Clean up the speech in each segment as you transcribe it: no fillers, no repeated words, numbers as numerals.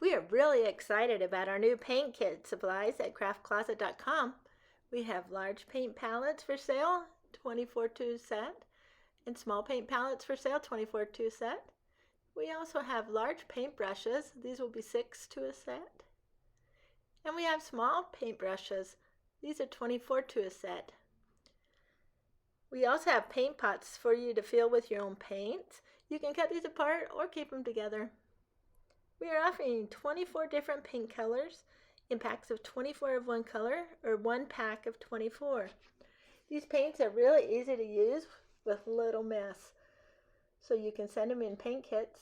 We are really excited about our new paint kit supplies at craftcloset.com. We have large paint palettes for sale, 24-2 set, and small paint palettes for sale, 24-2 set. We also have large paint brushes. These will be 6 to a set. And we have small paint brushes. These are 24 to a set. We also have paint pots for you to fill with your own paints. You can cut these apart or keep them together. We are offering 24 different paint colors in packs of 24 of one color or one pack of 24. These paints are really easy to use with little mess. So you can send them in paint kits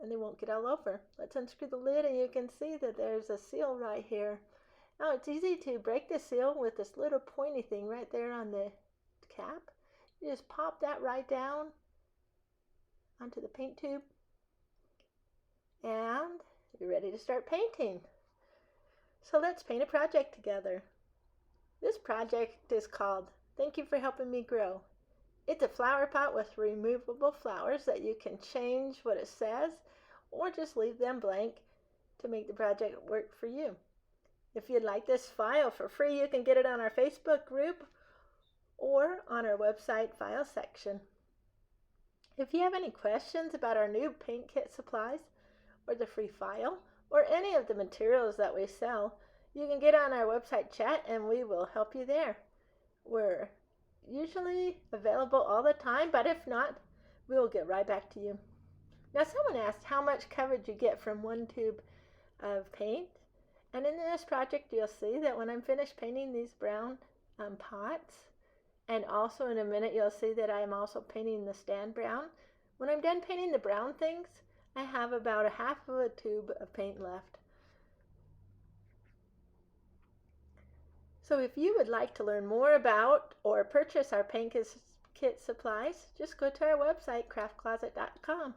and they won't get all over. Let's unscrew the lid and you can see that there's a seal right here. Now it's easy to break the seal with this little pointy thing right there on the cap. You just pop that right down onto the paint tube and you're ready to start painting. So let's paint a project together. This project is called Thank You for Helping Me Grow. It's a flower pot with removable flowers that you can change what it says or just leave them blank to make the project work for you. If you'd like this file for free, you can get it on our Facebook group or on our website file section. If you have any questions about our new paint kit supplies or the free file or any of the materials that we sell, you can get on our website chat and we will help you there. We're usually available all the time, but if not, we will get right back to you. Now someone asked how much coverage you get from one tube of paint. And in this project you'll see that when I'm finished painting these brown pots, and also in a minute you'll see that I'm also painting the stand brown. When I'm done painting the brown things, I have about a half of a tube of paint left. So if you would like to learn more about or purchase our paint kit supplies, just go to our website, craftcloset.com.